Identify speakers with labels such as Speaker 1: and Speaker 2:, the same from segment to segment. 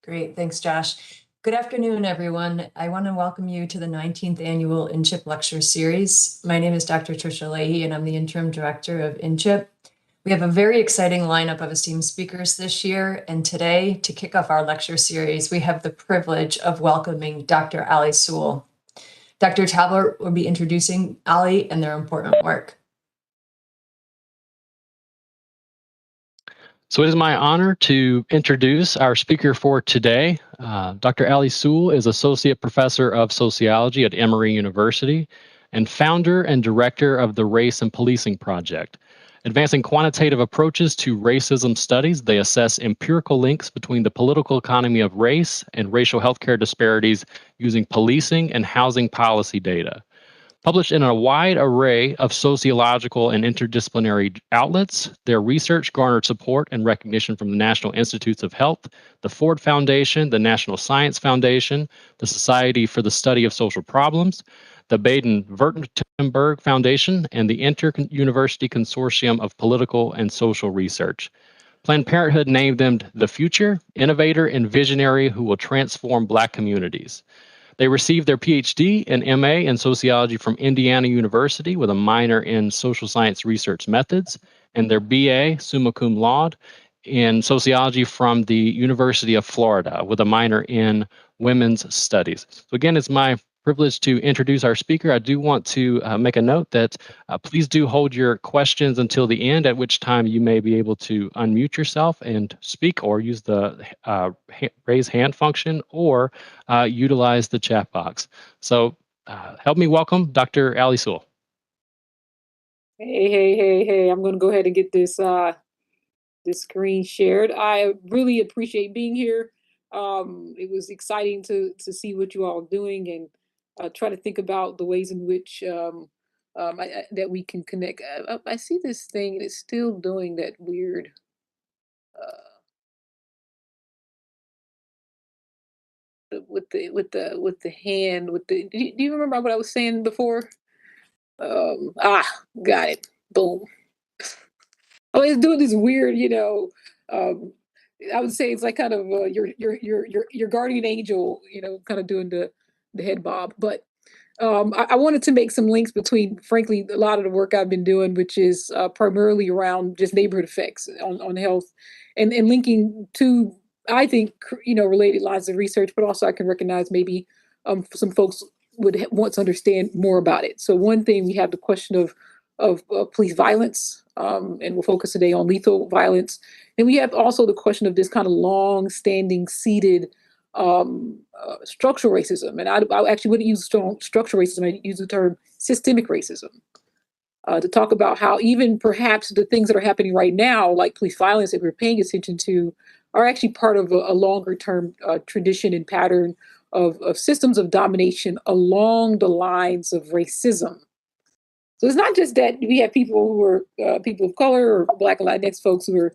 Speaker 1: Great, thanks, Josh. Good afternoon, everyone. I want to welcome you to the 19th annual InCHIP lecture series. My name is Dr. Tricia Leahy, and I'm the interim director of InCHIP. We have a very exciting lineup of esteemed speakers this year, and today, to kick off our lecture series, we have the privilege of welcoming Dr. Ali Sewell. Dr. Tabler will be introducing Ali and their important work.
Speaker 2: So it is my honor to introduce our speaker for today. Dr. Ali Sewell is Associate Professor of Sociology at Emory University and founder and director of the Race and Policing Project. Advancing quantitative approaches to racism studies, they assess empirical links between the political economy of race and racial healthcare disparities using policing and housing policy data. Published in a wide array of sociological and interdisciplinary outlets, their research garnered support and recognition from the National Institutes of Health, the Ford Foundation, the National Science Foundation, the Society for the Study of Social Problems, the Baden-Württemberg Foundation, and the Inter-University Consortium of Political and Social Research. Planned Parenthood named them the future, innovator, and visionary who will transform Black communities. They received their Ph.D. and MA in sociology from Indiana University with a minor in social science research methods, and their BA, summa cum laude, in sociology from the University of Florida with a minor in women's studies. So again, it's my privilege to introduce our speaker. I do want to make a note that please do hold your questions until the end, at which time you may be able to unmute yourself and speak, or use the raise hand function, or utilize the chat box. So help me welcome Dr. Ali Sewell.
Speaker 3: Hey. I'm going to go ahead and get this screen shared. I really appreciate being here. It was exciting to see what you all are doing, and try to think about the ways in which that we can connect. I see this thing, and it's still doing that weird. With the hand, do you remember what I was saying before? Got it. Boom. Oh, it's doing this weird, I would say it's like kind of your guardian angel, kind of doing the head bob. But I wanted to make some links between, frankly, a lot of the work I've been doing, which is primarily around just neighborhood effects on health, and linking to, I think, related lines of research, but also I can recognize maybe some folks would want to understand more about it. So one thing, we have the question of police violence, and we'll focus today on lethal violence. And we have also the question of this kind of long-standing, seated structural racism. And I actually wouldn't use structural racism, I use the term systemic racism, to talk about how even perhaps the things that are happening right now, like police violence that we're paying attention to, are actually part of a longer-term tradition and pattern of systems of domination along the lines of racism. So it's not just that we have people who are people of color or Black and Latinx folks who are,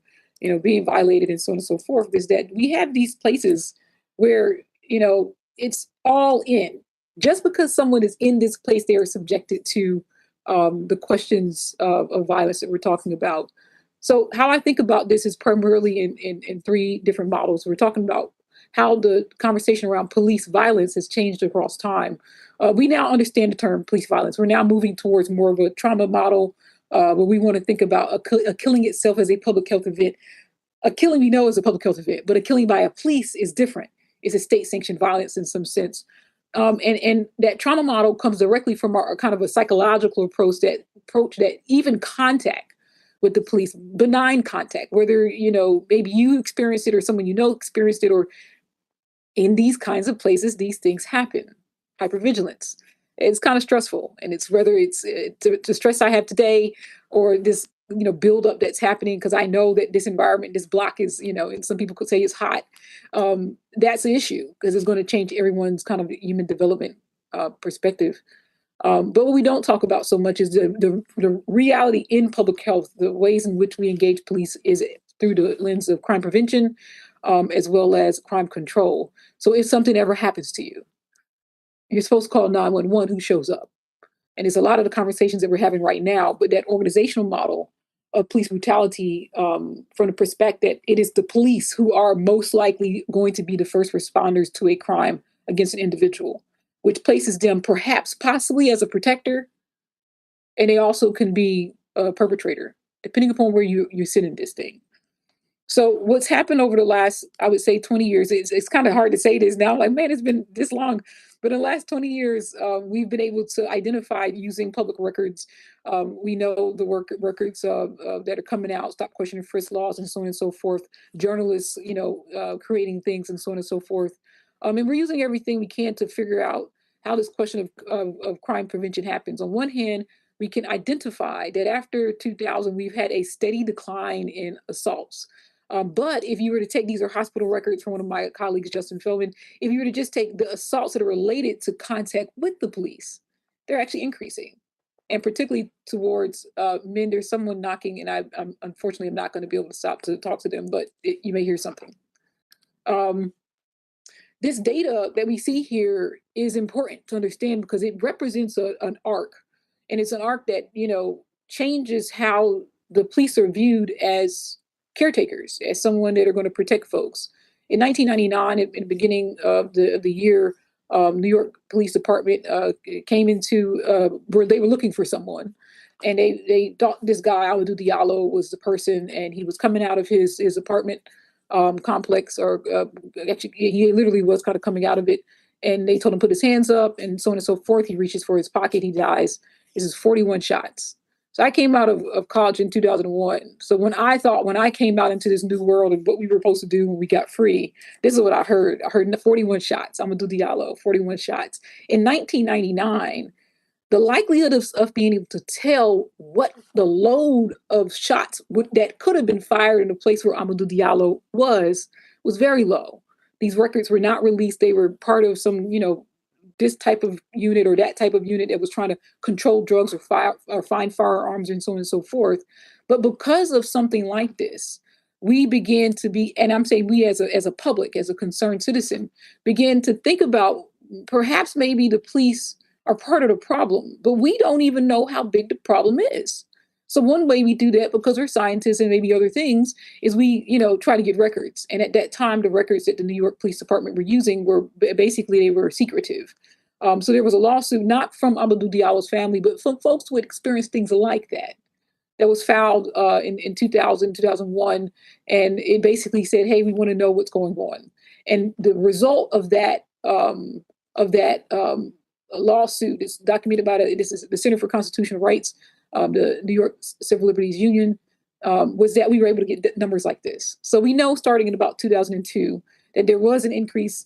Speaker 3: being violated and so on and so forth. Is that we have these places where, it's all in. Just because someone is in this place, they are subjected to the questions of violence that we're talking about. So how I think about this is primarily in three different models. We're talking about how the conversation around police violence has changed across time. We now understand the term police violence. We're now moving towards more of a trauma model, where we want to think about a killing itself as a public health event. A killing we know is a public health event, but a killing by a police is different. It's a state-sanctioned violence in some sense. And that trauma model comes directly from our kind of a psychological approach that even contact with the police, benign contact, whether, maybe you experienced it or someone experienced it, or in these kinds of places, these things happen. Hypervigilance. It's kind of stressful. And it's whether it's the stress I have today, or this, buildup that's happening because I know that this environment, this block is, and some people could say it's hot. That's an issue because it's going to change everyone's kind of human development perspective. But what we don't talk about so much is the reality in public health, the ways in which we engage police is through the lens of crime prevention, as well as crime control. So if something ever happens to you, you're supposed to call 911. Who shows up? And it's a lot of the conversations that we're having right now, but that organizational model of police brutality from the perspective that it is the police who are most likely going to be the first responders to a crime against an individual, which places them perhaps possibly as a protector, and they also can be a perpetrator, depending upon where you sit in this thing. So what's happened over the last, I would say 20 years, it's kind of hard to say this now, like, man, it's been this long. But in the last 20 years, we've been able to identify using public records. We know the records that are coming out, stop, question, and frisk laws, and so on and so forth. Journalists, creating things, and so on and so forth. And we're using everything we can to figure out how this question of crime prevention happens. On one hand, we can identify that after 2000, we've had a steady decline in assaults. But if you were to take, these are hospital records from one of my colleagues, Justin Feldman, if you were to just take the assaults that are related to contact with the police, they're actually increasing. And particularly towards men, there's someone knocking, and I'm unfortunately I'm not going to be able to stop to talk to them, but you may hear something. This data that we see here is important to understand because it represents an arc. And it's an arc that, changes how the police are viewed as caretakers, as someone that are going to protect folks. In 1999, in the beginning of the year, New York Police Department came into where they were looking for someone. And they thought this guy, Amadou Diallo, was the person, and he was coming out of his apartment complex, or actually he literally was kind of coming out of it. And they told him to put his hands up and so on and so forth. He reaches for his pocket, he dies. This is 41 shots. So I came out of college in 2001. So when I came out into this new world of what we were supposed to do when we got free, this is what I heard. I heard 41 shots. Amadou Diallo, 41 shots. In 1999, the likelihood of being able to tell what the load of shots that could have been fired in the place where Amadou Diallo was very low. These records were not released. They were part of some, this type of unit or that type of unit that was trying to control drugs or find firearms and so on and so forth. But because of something like this, we began to be, and I'm saying we as a public, as a concerned citizen, began to think about perhaps maybe the police are part of the problem, but we don't even know how big the problem is. So one way we do that, because we're scientists and maybe other things, is we, try to get records. And at that time, the records that the New York Police Department were using were basically, they were secretive. So there was a lawsuit, not from Amadou Diallo's family, but from folks who had experienced things like that was filed in 2000, 2001. And it basically said, hey, we want to know what's going on. And the result of that lawsuit is documented by this is the Center for Constitutional Rights, the New York Civil Liberties Union, was that we were able to get numbers like this. So we know starting in about 2002 that there was an increase.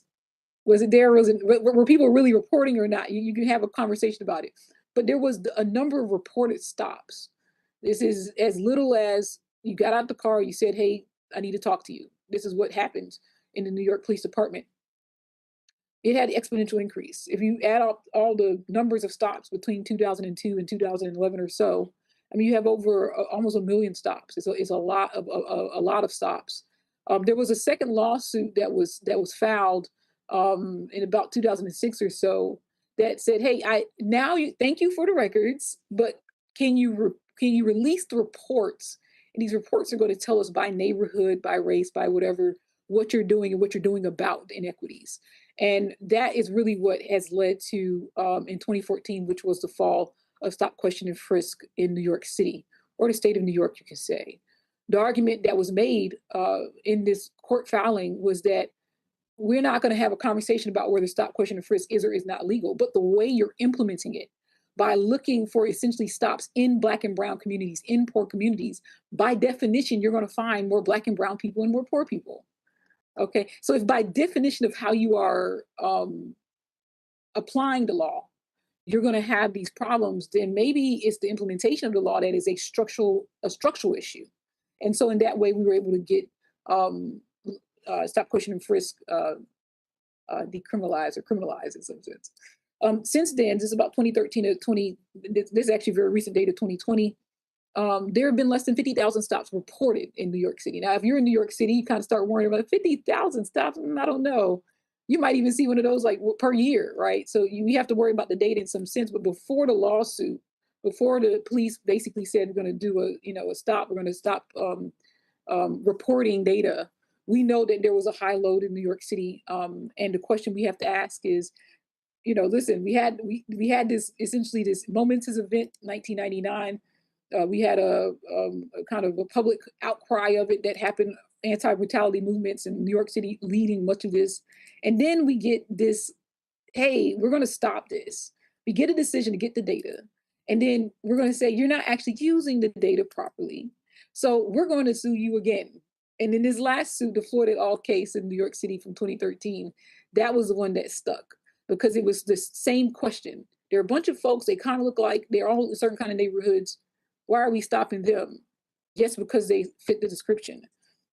Speaker 3: Were people really reporting or not? You can have a conversation about it. But there was a number of reported stops. This is as little as you got out the car, you said, hey, I need to talk to you. This is what happens in the New York Police Department. It had exponential increase. If you add up all the numbers of stops between 2002 and 2011 or so, I mean, you have over almost 1 million stops. It's a lot of stops. There was a second lawsuit that was filed in about 2006 or so that said, "Hey, thank you for the records, but can you release the reports? And these reports are going to tell us by neighborhood, by race, by whatever, what you're doing and what you're doing about inequities." And that is really what has led to, in 2014, which was the fall of Stop, Question, and Frisk in New York City, or the state of New York, you can say. The argument that was made in this court filing was that we're not going to have a conversation about whether Stop, Question, and Frisk is or is not legal, but the way you're implementing it, by looking for essentially stops in Black and Brown communities, in poor communities, by definition, you're going to find more Black and Brown people and more poor people. Okay, so if by definition of how you are applying the law, you're going to have these problems, then maybe it's the implementation of the law that is a structural issue. And so in that way, we were able to get Stop, Question, and Frisk decriminalized or criminalized in some sense. Since then, this is about 2013 to 20. This is actually very recent data, 2020. There have been less than 50,000 stops reported in New York City. Now, if you're in New York City, you kind of start worrying about 50,000 stops. I don't know. You might even see one of those like per year, right? So we have to worry about the data in some sense. But before the lawsuit, before the police basically said we're going to do a stop, we're going to stop reporting data, we know that there was a high load in New York City. And the question we have to ask is, listen, we had this essentially this momentous event, 1999. We had a kind of a public outcry of it that happened, anti-brutality movements in New York City leading much of this. And then we get this, hey, we're going to stop this. We get a decision to get the data. And then we're going to say, you're not actually using the data properly. So we're going to sue you again. And in this last suit, the Floyd et al. Case in New York City from 2013, that was the one that stuck because it was the same question. There are a bunch of folks, they kind of look like they're all in certain kind of neighborhoods. Why are we stopping them? Just because they fit the description.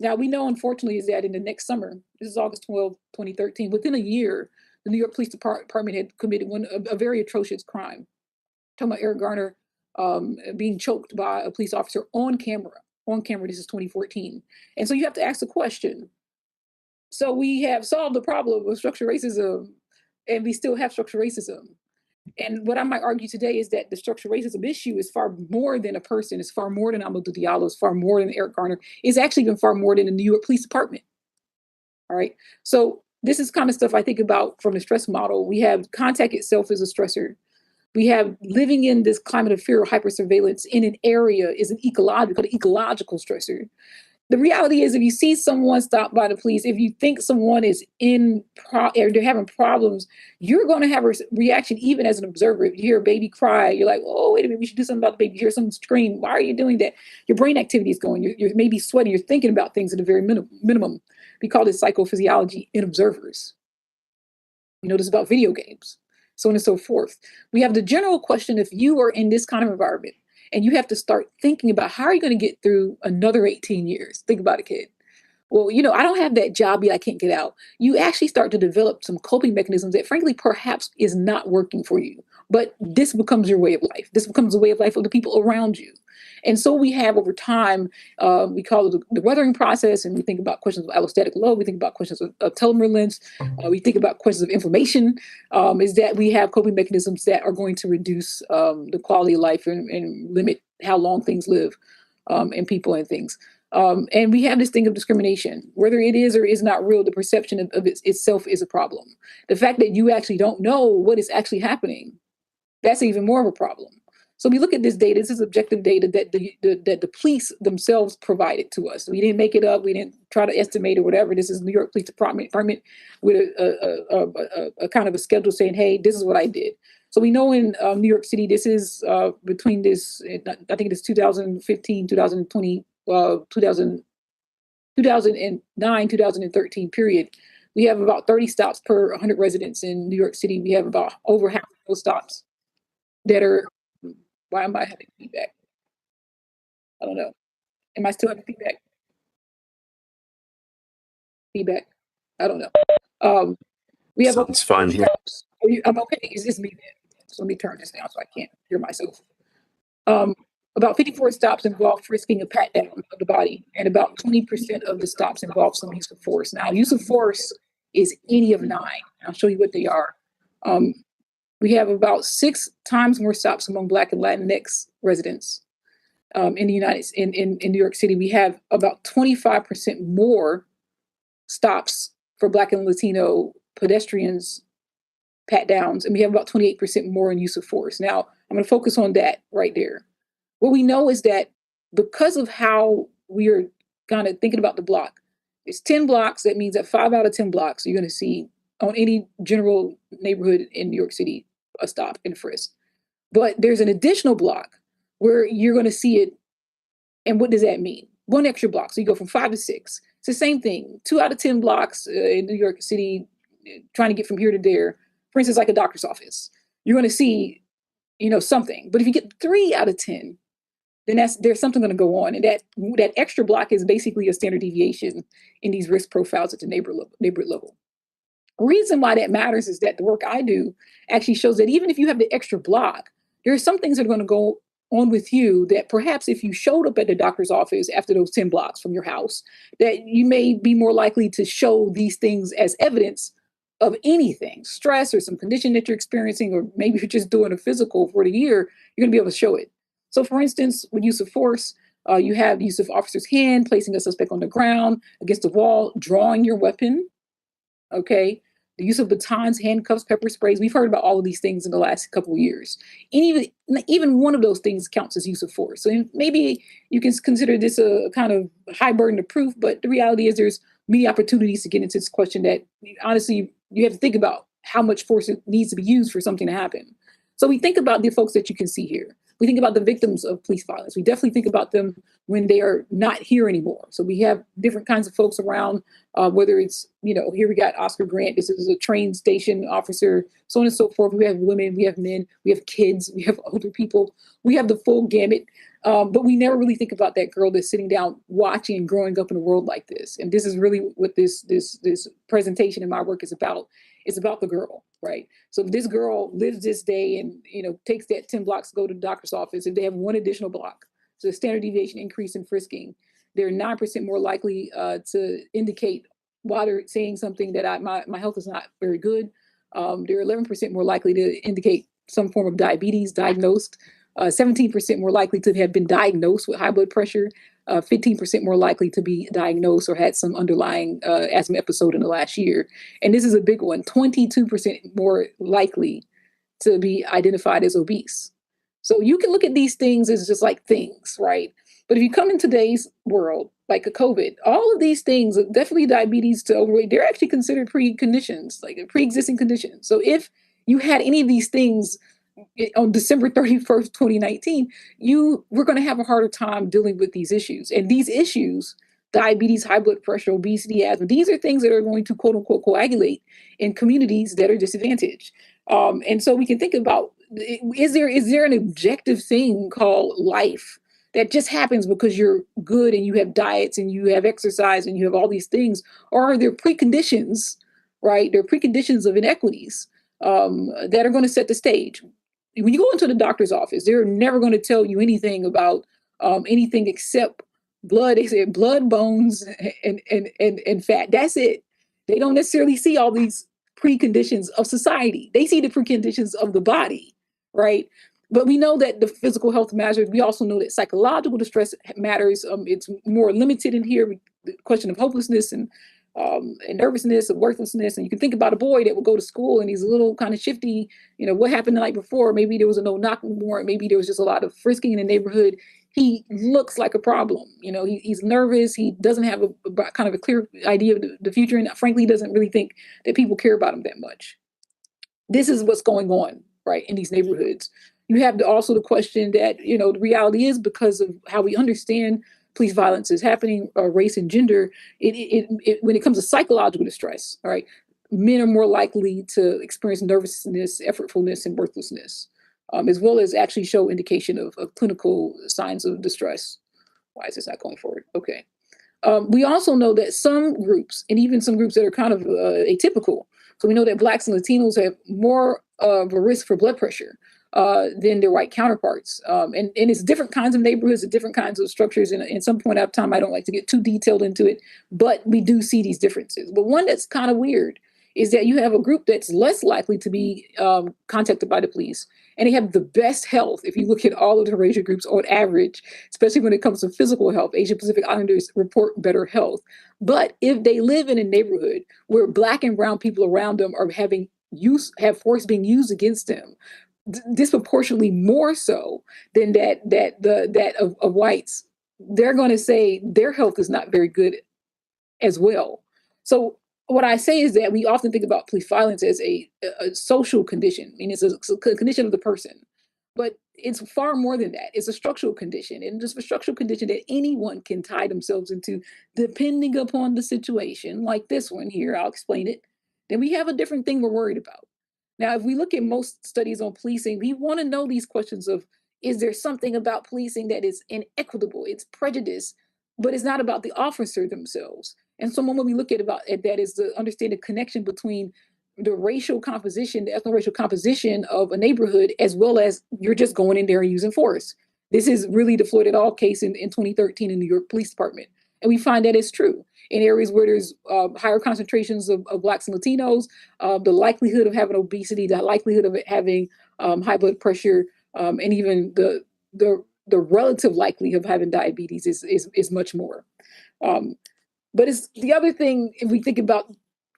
Speaker 3: Now, we know, unfortunately, is that in the next summer, this is August 12, 2013, within a year, the New York Police Department had committed a very atrocious crime. Talking about Eric Garner being choked by a police officer on camera. On camera, this is 2014. And so you have to ask the question. So we have solved the problem of structural racism, and we still have structural racism. And what I might argue today is that the structural racism issue is far more than a person, it's far more than Amadou Diallo, it's far more than Eric Garner, it's actually even far more than the New York Police Department. All right. So this is kind of stuff I think about from the stress model. We have contact itself as a stressor. We have living in this climate of fear or hypersurveillance in an area is an ecological stressor. The reality is, if you see someone stopped by the police, if you think someone is or they're having problems, you're going to have a reaction even as an observer. If you hear a baby cry, you're like, oh, wait a minute, we should do something about the baby. You hear someone scream, why are you doing that? Your brain activity is going. You're maybe sweating. You're thinking about things at a very minimum. We call this psychophysiology in observers. This is about video games, so on and so forth. We have the general question, if you are in this kind of environment, and you have to start thinking about how are you going to get through another 18 years? Think about it, kid. Well, I don't have that job yet. I can't get out. You actually start to develop some coping mechanisms that, frankly, perhaps is not working for you. But this becomes your way of life. This becomes the way of life of the people around you. And so we have over time, we call it the weathering process, and we think about questions of allostatic load. We think about questions of telomere lengths. We think about questions of inflammation, is that we have coping mechanisms that are going to reduce the quality of life and limit how long things live in people and things. And we have this thing of discrimination, whether it is or is not real, the perception of itself is a problem. The fact that you actually don't know what is actually happening, that's even more of a problem. So we look at this data. This is objective data that the police themselves provided to us. We didn't make it up. We didn't try to estimate or whatever. This is New York Police Department with a kind of a schedule saying, hey, this is what I did. So we know in New York City, this is between this, I think it is 2015, 2020, 2009, 2013 period. We have about 30 stops per 100 residents in New York City. We have about over half of those stops that are, why am I having feedback? I don't know. Am I still having feedback? Feedback? I don't know. We have
Speaker 4: Sounds fine here.
Speaker 3: I'm okay. Is this me? So let me turn this down so I can't hear myself. About 54 stops involve frisking a pat down of the body, and about 20% of the stops involve some use of force. Now, use of force is any of 9. I'll show you what they are. We have about 6 times more stops among Black and Latinx residents in New York City. We have about 25% more stops for Black and Latino pedestrians, pat downs, and we have about 28% more in use of force. Now, I'm going to focus on that right there. What we know is that because of how we are kind of thinking about the block, it's 10 blocks. That means that 5 out of 10 blocks, you're going to see on any general neighborhood in New York City, a stop and frisk. But there's an additional block where you're going to see it. And what does that mean? 1 extra block. So you go from 5 to 6. It's the same thing. 2 out of 10 blocks in New York City, trying to get from here to there. For instance, like a doctor's office, you're going to see, something. But if you get 3 out of 10, then there's something going to go on. And that extra block is basically a standard deviation in these risk profiles at the neighborhood level. The reason why that matters is that the work I do actually shows that even if you have the extra block, there are some things that are going to go on with you that perhaps if you showed up at the doctor's office after those 10 blocks from your house, that you may be more likely to show these things as evidence of anything, stress or some condition that you're experiencing, or maybe you're just doing a physical for the year, you're going to be able to show it. So for instance, with use of force, you have use of officer's hand, placing a suspect on the ground, against the wall, drawing your weapon, okay? The use of batons, handcuffs, pepper sprays. We've heard about all of these things in the last couple of years. And even one of those things counts as use of force. So maybe you can consider this a kind of high burden of proof, but the reality is there's many opportunities to get into this question that honestly, you have to think about how much force it needs to be used for something to happen. So we think about the folks that you can see here. We think about the victims of police violence. We definitely think about them when they are not here anymore. So we have different kinds of folks around, whether it's, here we got Oscar Grant, this is a train station officer, so on and so forth. We have women, we have men, we have kids, we have older people, we have the full gamut. But we never really think about that girl that's sitting down watching and growing up in a world like this. And this is really what this presentation in my work is about. It's about the girl, right? So if this girl lives this day and, takes that 10 blocks to go to the doctor's office, if they have one additional block, so a standard deviation increase in frisking, they're 9% more likely to indicate while they're saying something that my health is not very good. They're 11% more likely to indicate some form of diabetes diagnosed, 17% more likely to have been diagnosed with high blood pressure, 15% more likely to be diagnosed or had some underlying asthma episode in the last year. And this is a big one, 22% more likely to be identified as obese. So you can look at these things as just like things, right? But if you come in today's world, like a COVID, all of these things, definitely diabetes to overweight, they're actually considered pre-conditions, like pre-existing conditions. So if you had any of these things on December 31st, 2019, we're going to have a harder time dealing with these issues. And these issues, diabetes, high blood pressure, obesity, asthma, these are things that are going to quote unquote coagulate in communities that are disadvantaged. And so we can think about, is there an objective thing called life that just happens because you're good and you have diets and you have exercise and you have all these things? Or are there preconditions, right? There are preconditions of inequities that are going to set the stage. When you go into the doctor's office, they're never going to tell you anything about anything except blood. They say blood, bones, and fat. That's it. They don't necessarily see all these preconditions of society. They see the preconditions of the body, right? But we know that the physical health matters. We also know that psychological distress matters. It's more limited in here. The question of hopelessness and nervousness and worthlessness. And you can think about a boy that would go to school and he's a little kind of shifty. What happened the night before? Maybe there was a no-knock warrant. Maybe there was just a lot of frisking in the neighborhood. He looks like a problem. He's nervous. He doesn't have a kind of a clear idea of the future. And frankly, doesn't really think that people care about him that much. This is what's going on, right, in these neighborhoods. You have also the question that, the reality is because of how we understand police violence is happening, race and gender, when it comes to psychological distress, all right, men are more likely to experience nervousness, effortfulness, and worthlessness, as well as actually show indication of clinical signs of distress. Why is this not going forward? Okay. We also know that some groups, and even some groups that are kind of atypical, so we know that Blacks and Latinos have more of a risk for blood pressure than their white counterparts. And it's different kinds of neighborhoods and different kinds of structures. And at some point out of time, I don't like to get too detailed into it, but we do see these differences. But one that's kind of weird is that you have a group that's less likely to be contacted by the police. And they have the best health if you look at all of the racial groups on average, especially when it comes to physical health. Asian Pacific Islanders report better health. But if they live in a neighborhood where Black and brown people around them are have force being used against them, disproportionately more so than that of whites, they're going to say their health is not very good as well. So what I say is that we often think about police violence as a social condition. I mean, it's a condition of the person, but it's far more than that. It's a structural condition, and just a structural condition that anyone can tie themselves into, depending upon the situation. Like this one here, I'll explain it. Then we have a different thing we're worried about. Now, if we look at most studies on policing, we want to know these questions of, is there something about policing that is inequitable? It's prejudice, but it's not about the officer themselves. And so when we look at that is to understand the connection between the racial composition, the ethno-racial composition of a neighborhood, as well as you're just going in there and using force. This is really the Floyd et al. Case in 2013 in the New York Police Department. And we find that it's true. In areas where there's higher concentrations of Blacks and Latinos, the likelihood of having obesity, the likelihood of having high blood pressure, and even the relative likelihood of having diabetes is much more. But it's the other thing, if we think about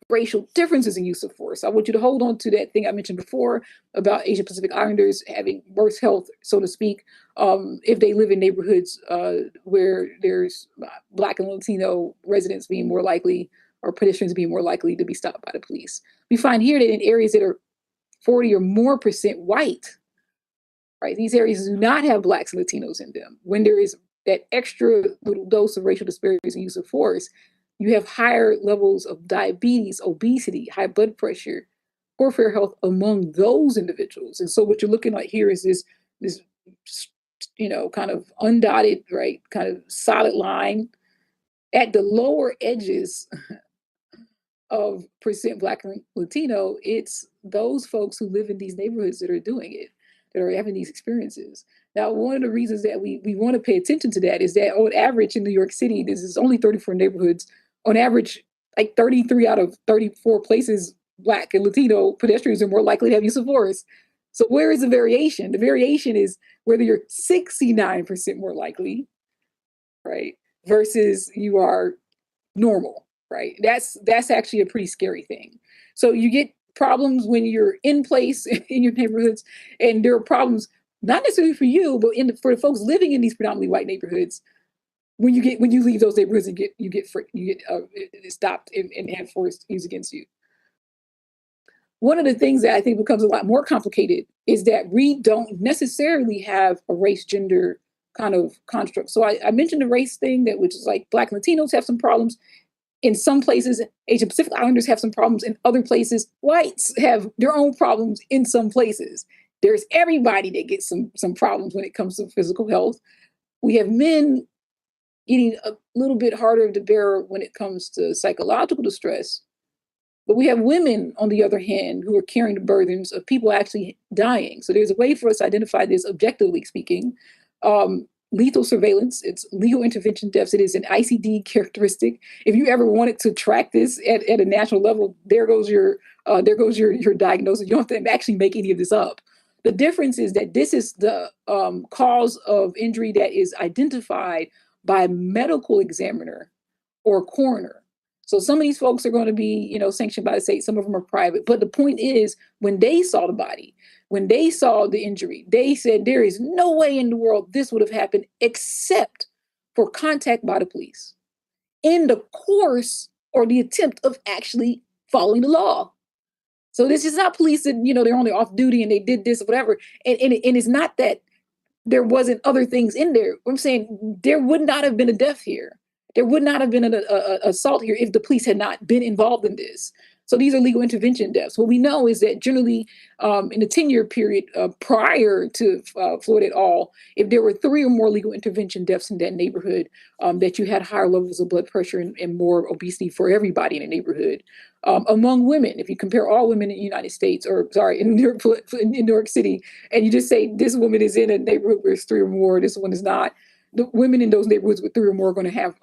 Speaker 3: racial differences in use of force, I want you to hold on to that thing I mentioned before about Asian Pacific Islanders having worse health, so to speak, if they live in neighborhoods where there's Black and Latino residents being more likely, or pedestrians being more likely to be stopped by the police. We find here that in areas that are 40 or more % white, right, these areas do not have Blacks and Latinos in them. When there is that extra little dose of racial disparities in use of force, you have higher levels of diabetes, obesity, high blood pressure, poor fair health among those individuals. And so what you're looking at here is this kind of undotted, right, kind of solid line at the lower edges of % Black and Latino. It's those folks who live in these neighborhoods that are doing it, that are having these experiences. Now, one of the reasons that we want to pay attention to that is that on average in New York City, this is only 34 neighborhoods. On average, like 33 out of 34 places, Black and Latino pedestrians are more likely to have use of force. So where is the variation? The variation is whether you're 69% more likely, right, versus you are normal, right? That's actually a pretty scary thing. So you get problems when you're in place in your neighborhoods, and there are problems not necessarily for you, but for the folks living in these predominantly white neighborhoods. When you leave those neighborhoods, you get stopped and have force used against you. One of the things that I think becomes a lot more complicated is that we don't necessarily have a race gender kind of construct. So I mentioned the race thing, that which is like Black and Latinos have some problems. In some places, Asian Pacific Islanders have some problems. In other places, whites have their own problems in some places. There's everybody that gets some problems when it comes to physical health. We have men getting a little bit harder to bear when it comes to psychological distress. But we have women, on the other hand, who are carrying the burdens of people actually dying. So there's a way for us to identify this objectively speaking. Lethal surveillance, it's legal intervention deaths. It is an ICD characteristic. If you ever wanted to track this at a national level, there goes your diagnosis. You don't have to actually make any of this up. The difference is that this is the cause of injury that is identified by a medical examiner or coroner. So some of these folks are going to be, sanctioned by the state. Some of them are private. But the point is, when they saw the body, when they saw the injury, they said there is no way in the world this would have happened except for contact by the police in the course or the attempt of actually following the law. So this is not police that, they're only off duty and they did this or whatever. And it's not that there wasn't other things in there. I'm saying there would not have been a death here. There would not have been an assault here if the police had not been involved in this. So these are legal intervention deaths. What we know is that generally in the 10-year period prior to Floyd et al., if there were 3 or more legal intervention deaths in that neighborhood, that you had higher levels of blood pressure and more obesity for everybody in the neighborhood. Among women, if you compare all women in the United States, in New York City, and you just say this woman is in a neighborhood where it's 3 or more, this one is not, the women in those neighborhoods with 3 or more are going to have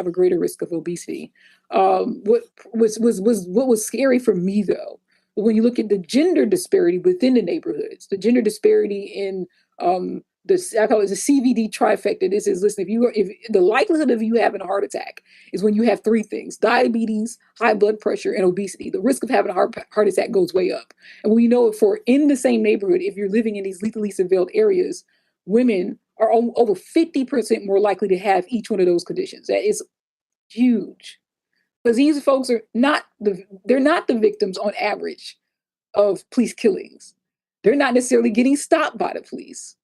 Speaker 3: a greater risk of obesity. What was scary for me, though, when you look at the gender disparity within the neighborhoods, the gender disparity in I call it the CVD trifecta. This is, listen, if the likelihood of you having a heart attack is when you have 3 things: diabetes, high blood pressure, and obesity. The risk of having a heart attack goes way up. And we know for in the same neighborhood, if you're living in these lethally surveilled areas, women are over 50% more likely to have each one of those conditions. That is huge. Because these folks are not the victims on average of police killings. They're not necessarily getting stopped by the police.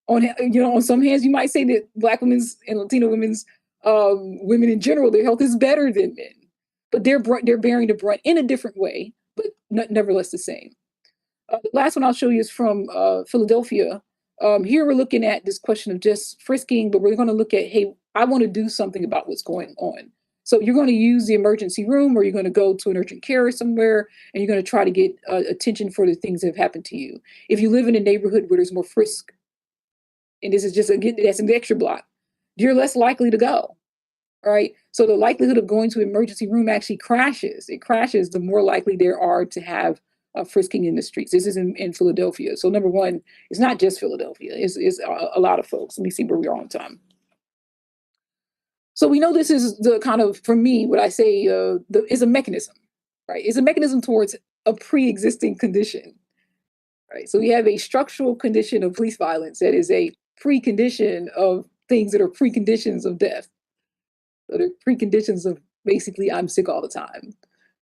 Speaker 3: On some hands, you might say that Black women's and Latino women's women in general, their health is better than men, but they're bearing the brunt in a different way, but nevertheless the same. The last one I'll show you is from Philadelphia. Here we're looking at this question of just frisking, but we're going to look at, hey, I want to do something about what's going on. So you're going to use the emergency room, or you're going to go to an urgent care somewhere, and you're going to try to get attention for the things that have happened to you. If you live in a neighborhood where there's more frisk, and this is just that's an extra block, you're less likely to go. All right. So the likelihood of going to an emergency room actually crashes. It crashes the more likely there are to have frisking in the streets. This is in Philadelphia. So number one, it's not just Philadelphia. It's a lot of folks. Let me see where we are on time. So we know this is the kind of, for me, what I say is a mechanism, right? It's a mechanism towards a pre-existing condition, right? So we have a structural condition of police violence that is a precondition of things that are preconditions of death. So they're preconditions of basically I'm sick all the time,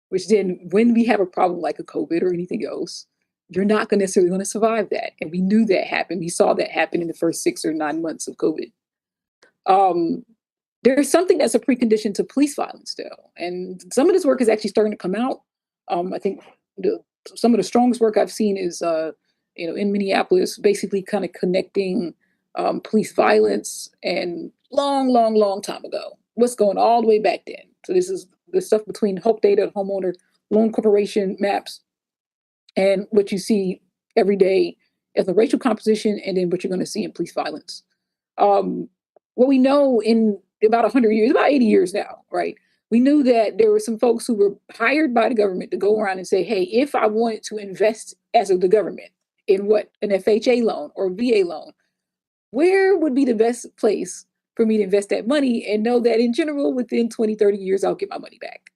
Speaker 3: which then when we have a problem like a COVID or anything else, you're not necessarily going to survive that. And we knew that happened. We saw that happen in the first 6 or 9 months of COVID. There's something that's a precondition to police violence still. And some of this work is actually starting to come out. I think some of the strongest work I've seen is, in Minneapolis, basically kind of connecting police violence and long time ago. What's going all the way back then. So this is the stuff between Hope Data, Homeowner, Loan Corporation maps, and what you see every day as the racial composition, and then what you're going to see in police violence. What we know in about 100 years, about 80 years now, right? We knew that there were some folks who were hired by the government to go around and say, hey, if I wanted to invest as of the government in an FHA loan or VA loan, where would be the best place for me to invest that money and know that in general, within 20, 30 years, I'll get my money back.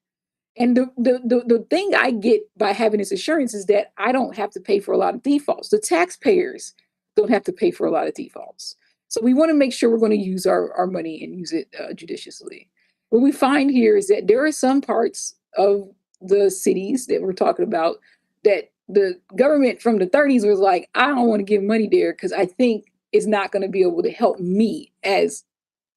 Speaker 3: And the thing I get by having this assurance is that I don't have to pay for a lot of defaults. The taxpayers don't have to pay for a lot of defaults. So we want to make sure we're going to use our money and use it judiciously. What we find here is that there are some parts of the cities that we're talking about that the government from the 30s was like, I don't want to give money there because I think it's not going to be able to help me as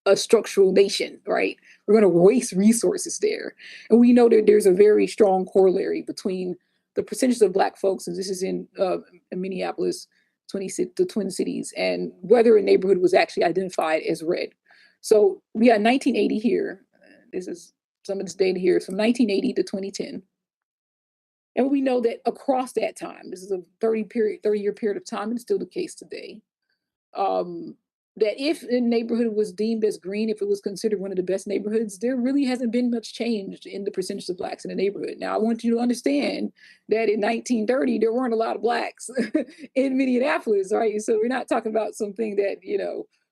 Speaker 3: a structural nation, right? We're going to waste resources there. And we know that there's a very strong corollary between the percentage of Black folks, and this is in Minneapolis, the Twin Cities, and whether a neighborhood was actually identified as red. So we got 1980 here. This is some of this data here. It's from 1980 to 2010. And we know that across that time, this is a 30-year period of time, and it's still the case today, that if a neighborhood was deemed as green, if it was considered one of the best neighborhoods, there really hasn't been much change in the percentage of Blacks in the neighborhood. Now, I want you to understand that in 1930, there weren't a lot of Blacks in Minneapolis, right? So we're not talking about something that,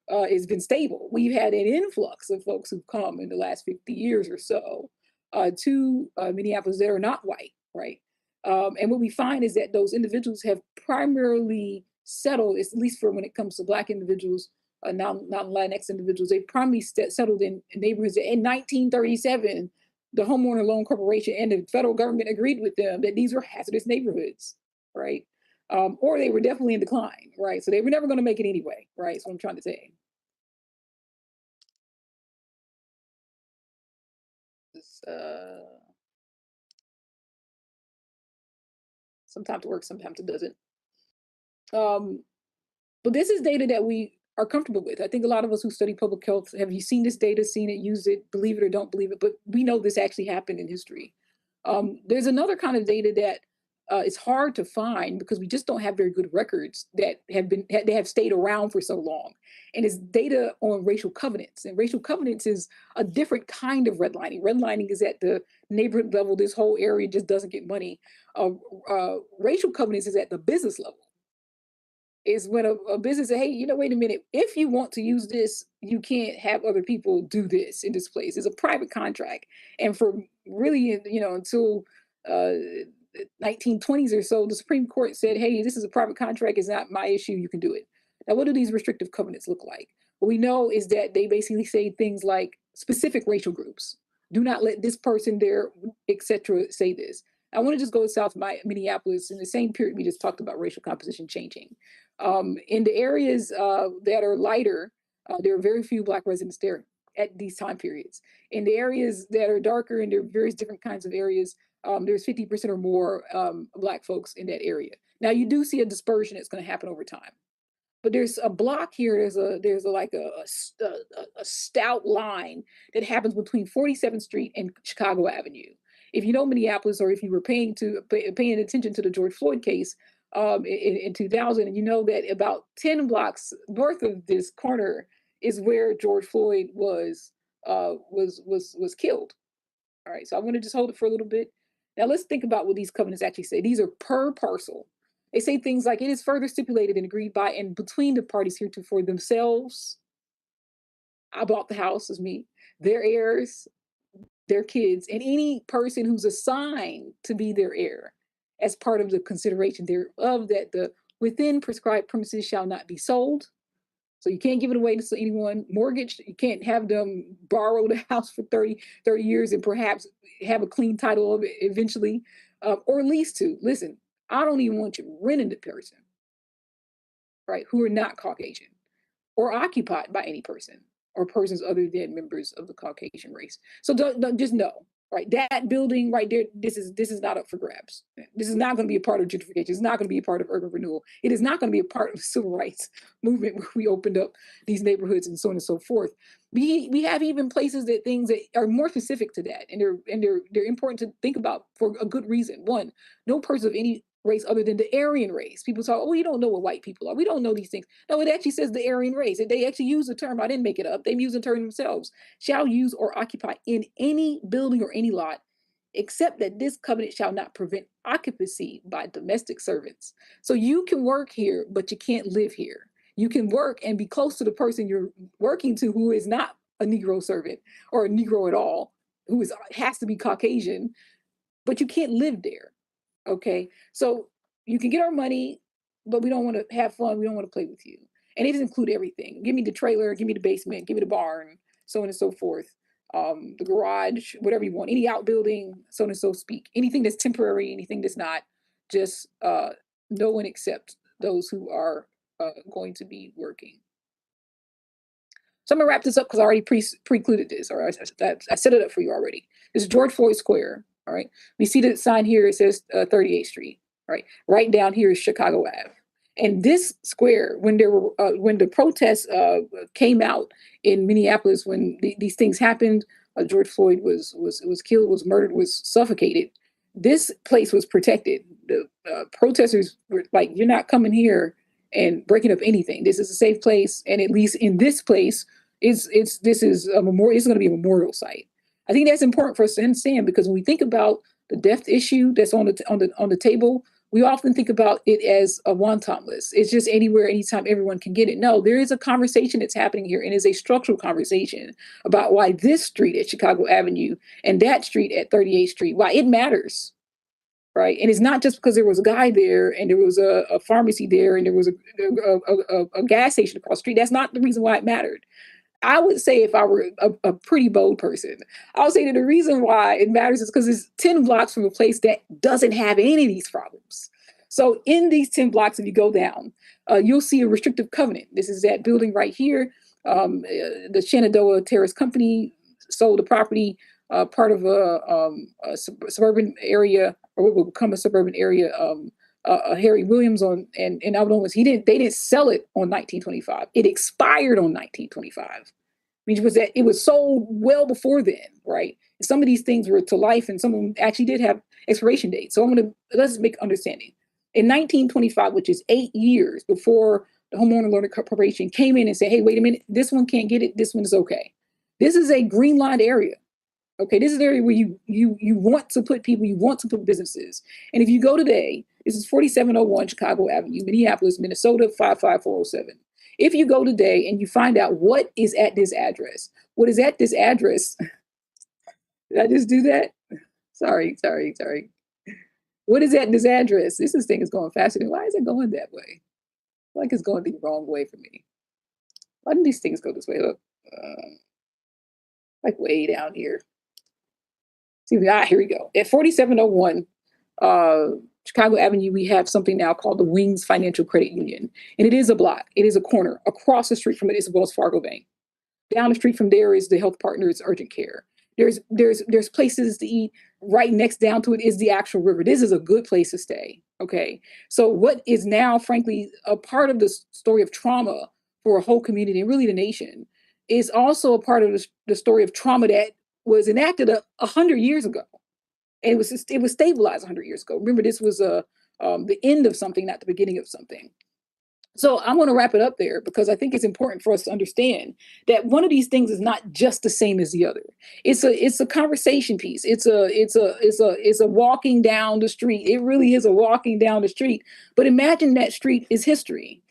Speaker 3: has been stable. We've had an influx of folks who've come in the last 50 years or so to Minneapolis that are not white, right? And what we find is that those individuals have primarily settled, at least for when it comes to Black individuals, non-Latinx individuals, they primarily settled in neighborhoods that in 1937, the Homeowner Loan Corporation and the federal government agreed with them that these were hazardous neighborhoods, right? Or they were definitely in decline, right? So they were never going to make it anyway, right? That's what I'm trying to say. Sometimes it works, sometimes it doesn't. But this is data that we are comfortable with. I think a lot of us who study public health, have you seen this data, seen it, used it, believe it or don't believe it, but we know this actually happened in history. There's another kind of data that is hard to find because we just don't have very good records that have stayed around for so long. And it's data on racial covenants. And racial covenants is a different kind of redlining. Redlining is at the neighborhood level. This whole area just doesn't get money. Racial covenants is at the business level. Is when a business say, hey, wait a minute, if you want to use this, you can't have other people do this in this place. It's a private contract. And for really, until 1920s or so, the Supreme Court said, hey, this is a private contract. It's not my issue. You can do it. Now, what do these restrictive covenants look like? What we know is that they basically say things like specific racial groups. Do not let this person there, etc. say this. I want to just go to South Minneapolis in the same period we just talked about racial composition changing. In the areas that are lighter, there are very few Black residents there at these time periods. In the areas that are darker, and there are various different kinds of areas, there's 50% or more Black folks in that area. Now, you do see a dispersion that's going to happen over time. But there's a block here. There's a stout line that happens between 47th Street and Chicago Avenue. If you know Minneapolis, or if you were paying attention to the George Floyd case in 2000, and you know that about 10 blocks north of this corner is where George Floyd was killed. All right, so I want to just hold it for a little bit. Now let's think about what these covenants actually say. These are per parcel. They say things like, it is further stipulated and agreed by and between the parties heretofore themselves. I bought the house as me, their heirs, their kids, and any person who's assigned to be their heir as part of the consideration thereof, that the within prescribed premises shall not be sold. So you can't give it away to anyone. Mortgaged, you can't have them borrow the house for 30 years and perhaps have a clean title of it eventually, or lease to. Listen, I don't even want you renting the person, right, who are not Caucasian or occupied by any person or persons other than members of the Caucasian race. So don't just know, right? That building right there, this is not up for grabs. This is not going to be a part of gentrification. It's not going to be a part of urban renewal. It is not going to be a part of the civil rights movement where we opened up these neighborhoods and so on and so forth. We have even places that things that are more specific to that, and they're important to think about for a good reason. One, no person of any race other than the Aryan race. People talk, oh, you don't know what white people are. We don't know these things. No, it actually says the Aryan race. They actually use the term. I didn't make it up. They use the term themselves. Shall use or occupy in any building or any lot, except that this covenant shall not prevent occupancy by domestic servants. So you can work here, but you can't live here. You can work and be close to the person you're working to who is not a Negro servant or a Negro at all, who has to be Caucasian, but you can't live there. Okay, so you can get our money, but we don't want to have fun. We don't want to play with you. And it doesn't include everything. Give me the trailer, give me the basement, give me the barn, so on and so forth. The garage, whatever you want, any outbuilding, so on and so speak. Anything that's temporary, anything that's not, just no one except those who are going to be working. So I'm gonna wrap this up because I already precluded this, or I set it up for you already. This is George Floyd Square. All right. We see the sign here, it says 38th Street. Right. Right down here is Chicago Ave. And this square, when the protests came out in Minneapolis, when these things happened, George Floyd was killed, was murdered, was suffocated. This place was protected. The protesters were like, "You're not coming here and breaking up anything. This is a safe place, and at least in this place, this is a memorial. It's going to be a memorial site." I think that's important for us to understand, because when we think about the death issue that's on the table, we often think about it as a wanton list. It's just anywhere, anytime, everyone can get it. No, there is a conversation that's happening here, and it's a structural conversation about why this street at Chicago Avenue and that street at 38th Street, why it matters, right? And it's not just because there was a guy there and there was a pharmacy there and there was a gas station across the street. That's not the reason why it mattered. I would say, if I were a pretty bold person, I would say that the reason why it matters is because it's 10 blocks from a place that doesn't have any of these problems. So in these 10 blocks, if you go down, you'll see a restrictive covenant. This is that building right here. The Shenandoah Terrace Company sold the property, part of a suburban area, or what will become a suburban area. Harry Williams and Alvin Owens, they didn't sell it on 1925. It expired on 1925, which was that it was sold well before then, right? Some of these things were to life, and some of them actually did have expiration dates. So let's make understanding. In 1925, which is 8 years before the Homeowner Loan Corporation came in and said, "Hey, wait a minute, this one can't get it. This one is okay." This is a green line area. Okay, this is an area where you want to put people, you want to put businesses. And if you go today, this is 4701 Chicago Avenue, Minneapolis, Minnesota, 55407. If you go today and you find out what is at this address, what is at this address, did I just do that? Sorry. What is at this address? This thing is going faster than, why is it going that way? Like it's going the wrong way for me. Why do these things go this way? Look, like way down here. See, here we go. At 4701 Chicago Avenue, we have something now called the Wings Financial Credit Union. And it is a block. It is a corner. Across the street from it is Wells Fargo Bank. Down the street from there is the Health Partners Urgent Care. There's places to eat. Right next down to it is the actual river. This is a good place to stay. Okay. So what is now, frankly, a part of the story of trauma for a whole community and really the nation is also a part of the story of trauma that was enacted 100 years ago. And it was stabilized 100 years ago. Remember, this was the end of something, not the beginning of something. So I want to wrap it up there because I think it's important for us to understand that one of these things is not just the same as the other. It's a conversation piece. It's a walking down the street. It really is a walking down the street. But imagine that street is history.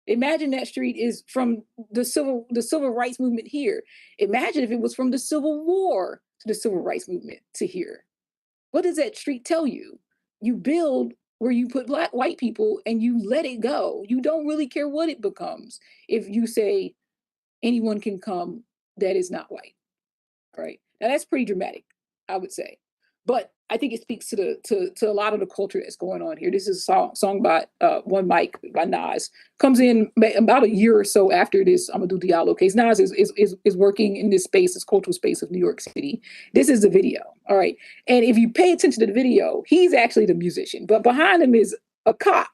Speaker 3: Imagine that street is from the civil rights movement here. Imagine if it was from the Civil War to the civil rights movement to here. What does that street tell you? You build where you put white people and you let it go. You don't really care what it becomes if you say anyone can come that is not white. Right? Now that's pretty dramatic, I would say. But I think it speaks to a lot of the culture that's going on here. This is a song by One Mic by Nas. Comes in about a year or so after this Amadou Diallo case. Nas is working in this space, this cultural space of New York City. This is the video, all right? And if you pay attention to the video, he's actually the musician, but behind him is a cop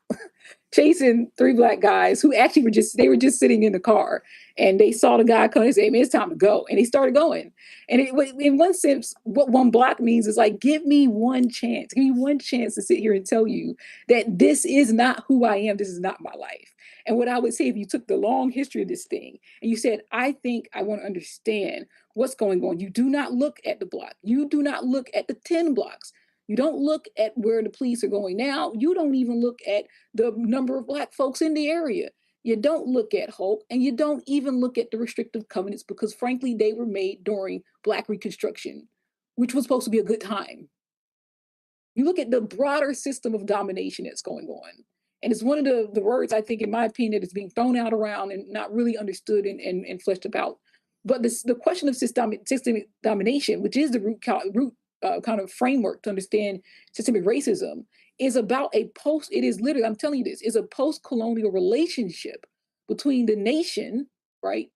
Speaker 3: chasing three black guys who actually were just sitting in the car, and they saw the guy come and say, "Man, it's time to go," and they started going. And in one sense, what one block means is like, give me one chance to sit here and tell you that this is not who I am. This is not my life. And what I would say, if you took the long history of this thing and you said, I think I want to understand what's going on, you do not look at the block. You do not look at the 10 blocks. You don't look at where the police are going now. You don't even look at the number of black folks in the area. You don't look at hope, and you don't even look at the restrictive covenants because frankly, they were made during Black Reconstruction, which was supposed to be a good time. You look at the broader system of domination that's going on. And it's one of the words, I think, in my opinion, that is being thrown out around and not really understood and fleshed about. But the question of systemic domination, which is the root kind of framework to understand systemic racism, is about it is literally, I'm telling you this, is a post-colonial relationship between the nation, right,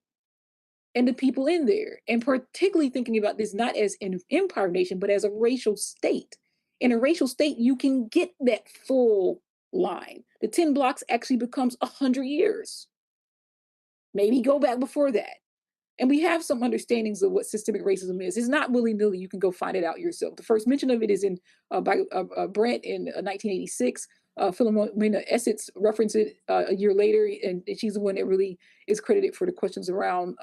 Speaker 3: and the people in there. And particularly thinking about this not as an empire nation, but as a racial state. In a racial state, you can get that full line. The 10 blocks actually becomes 100 years. Maybe go back before that. And we have some understandings of what systemic racism is. It's not willy-nilly. You can go find it out yourself. The first mention of it is by Brent in 1986. Philomena Essex referenced it a year later, and she's the one that really is credited for the questions around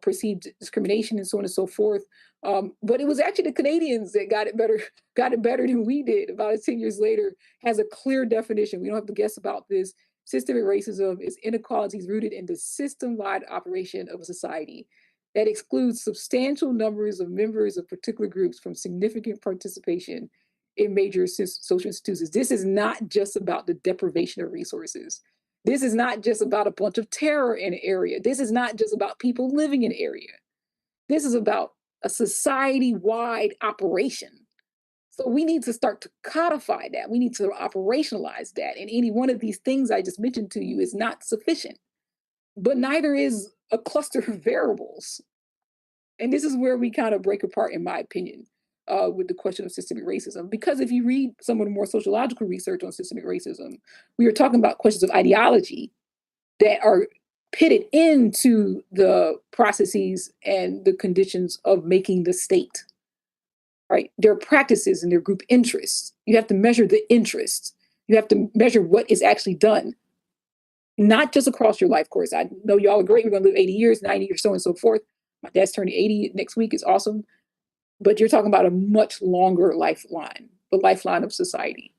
Speaker 3: perceived discrimination and so on and so forth. But it was actually the Canadians that got it better than we did. About 10 years later, has a clear definition. We don't have to guess about this. Systemic racism is inequalities rooted in the system-wide operation of a society that excludes substantial numbers of members of particular groups from significant participation in major social institutions. This is not just about the deprivation of resources. This is not just about a bunch of terror in an area. This is not just about people living in an area. This is about a society-wide operation. So we need to start to codify that. We need to operationalize that. And any one of these things I just mentioned to you is not sufficient, but neither is a cluster of variables. And this is where we kind of break apart, in my opinion, with the question of systemic racism. Because if you read some of the more sociological research on systemic racism, we are talking about questions of ideology that are pitted into the processes and the conditions of making the state. Right? Their practices and their group interests. You have to measure the interests. You have to measure what is actually done, not just across your life course. I know y'all are great. We're going to live 80 years, 90 years, so on and so forth. My dad's turning 80 next week. It's awesome. But you're talking about a much longer lifeline, the lifeline of society.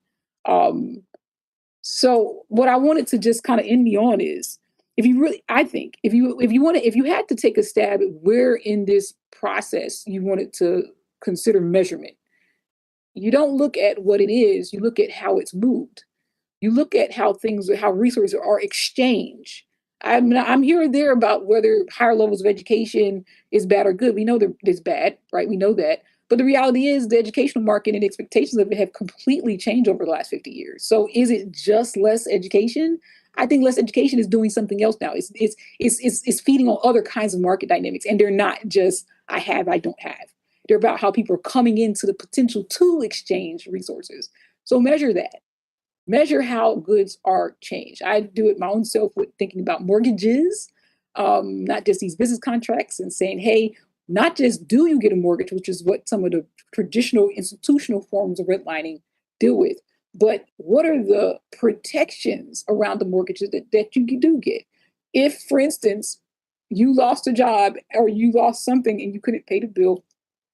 Speaker 3: So what I wanted to just kind of end me on is, if you really, I think, if you had to take a stab at where in this process you wanted to consider measurement, you don't look at what it is, you look at how it's moved. You look at how resources are exchanged. I'm here or there about whether higher levels of education is bad or good. We know that it's bad, right? We know that. But the reality is the educational market and expectations of it have completely changed over the last 50 years. So is it just less education? I think less education is doing something else now. It's feeding on other kinds of market dynamics. And they're not just I have, I don't have. They're about how people are coming into the potential to exchange resources. So measure that. Measure how goods are changed. I do it my own self with thinking about mortgages, not just these business contracts, and saying, hey, not just do you get a mortgage, which is what some of the traditional institutional forms of redlining deal with, but what are the protections around the mortgages that you do get? If, for instance, you lost a job or you lost something and you couldn't pay the bill,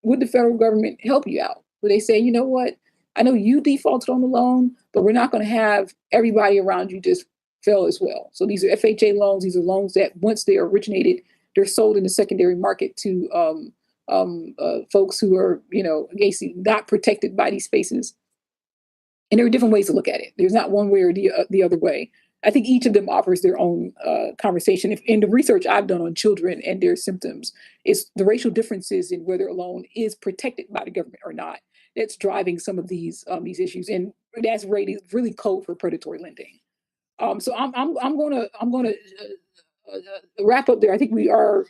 Speaker 3: would the federal government help you out? Would they say, you know what? I know you defaulted on the loan, but we're not going to have everybody around you just fail as well. So these are FHA loans. These are loans that once they are originated, they're sold in the secondary market to folks who are, basically not protected by these spaces. And there are different ways to look at it. There's not one way or the other way. I think each of them offers their own conversation. In the research I've done on children and their symptoms, it's the racial differences in whether a loan is protected by the government or not that's driving some of these issues, and that's really code for predatory lending. So I'm gonna wrap up there. I think we are.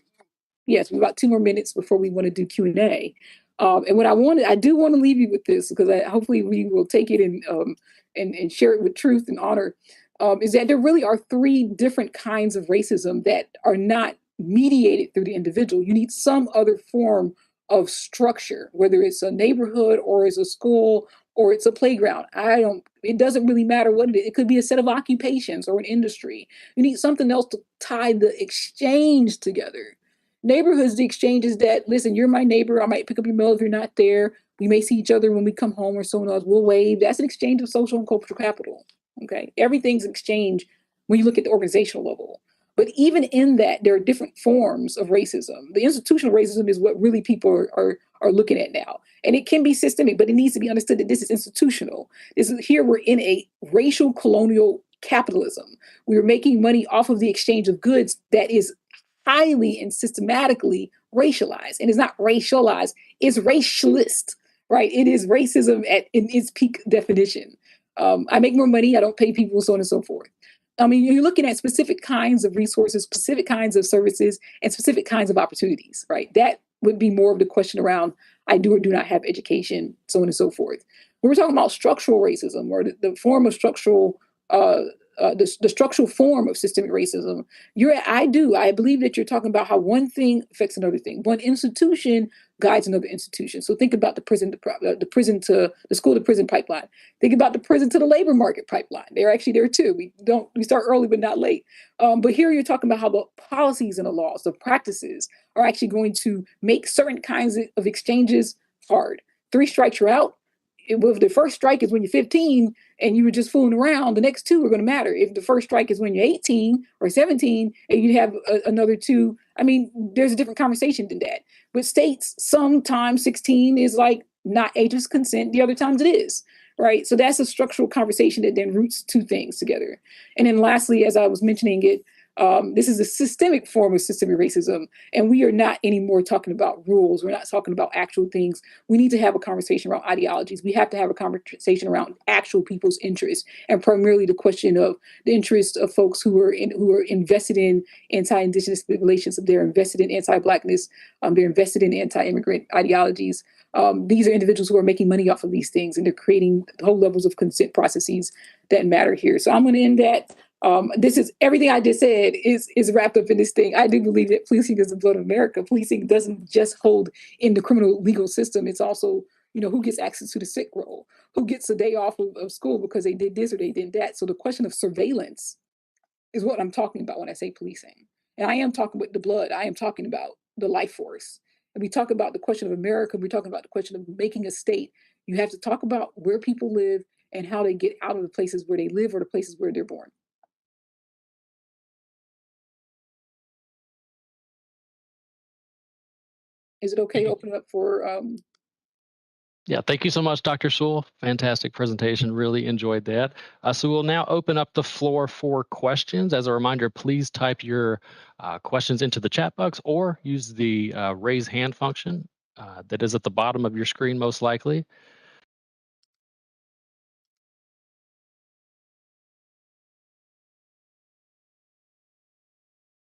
Speaker 3: Yes, we've got 2 more minutes before we want to do Q&A. And what I do want to leave you with this, because hopefully we will take it and share it with truth and honor, is that there really are 3 different kinds of racism that are not mediated through the individual. You need some other form of structure, whether it's a neighborhood or it's a school or it's a playground. It doesn't really matter what it is. It could be a set of occupations or an industry. You need something else to tie the exchange together. Neighborhoods, the exchanges that, listen, you're my neighbor. I might pick up your mail if you're not there. We may see each other when we come home or someone else. We'll wave. That's an exchange of social and cultural capital. Okay. Everything's an exchange when you look at the organizational level. But even in that, there are different forms of racism. The institutional racism is what really people are looking at now. And it can be systemic, but it needs to be understood that this is institutional. Here we're in a racial colonial capitalism. We're making money off of the exchange of goods that is highly and systematically racialized. And it's not racialized, it's racialist, right? It is racism in its peak definition. I make more money, I don't pay people, so on and so forth. I mean, you're looking at specific kinds of resources, specific kinds of services, and specific kinds of opportunities, right? That would be more of the question around I do or do not have education, so on and so forth. When we're talking about structural racism or the form of structural the structural form of systemic racism, I believe that you're talking about how one thing affects another thing. One institution guides another institution. So think about the school to prison pipeline. Think about the prison to the labor market pipeline. They're actually there too. We start early but not late. But here you're talking about how the policies and the laws, the practices are actually going to make certain kinds of exchanges hard. 3 strikes, you're out. If the first strike is when you're 15 and you were just fooling around, the next 2 are going to matter. If the first strike is when you're 18 or 17 and you have another 2, I mean, there's a different conversation than that. But states, sometimes 16 is like not age of consent. The other times it is, right? So that's a structural conversation that then roots 2 things together. And then lastly, as I was mentioning it, this is a systemic form of systemic racism. And we are not anymore talking about rules. We're not talking about actual things. We need to have a conversation around ideologies. We have to have a conversation around actual people's interests, and primarily the question of the interests of folks who are invested in anti-Indigenous relations. They're invested in anti-Blackness. They're invested in anti-immigrant ideologies. These are individuals who are making money off of these things, and they're creating whole levels of consent processes that matter here. So I'm going to end that. This is everything I just said is wrapped up in this thing. I do believe that policing doesn't blow to America. Policing doesn't just hold in the criminal legal system. It's also, who gets access to the sick roll, who gets a day off of school because they did this or they did that. So the question of surveillance is what I'm talking about when I say policing. And I am talking with the blood. I am talking about the life force. And we talk about the question of America. We're talking about the question of making a state. You have to talk about where people live and how they get out of the places where they live or the places where they're born. Is it okay to open it up for?
Speaker 2: Yeah, thank you so much, Dr. Sewell. Fantastic presentation. Really enjoyed that. So we'll now open up the floor for questions. As a reminder, please type your questions into the chat box or use the raise hand function that is at the bottom of your screen, most likely.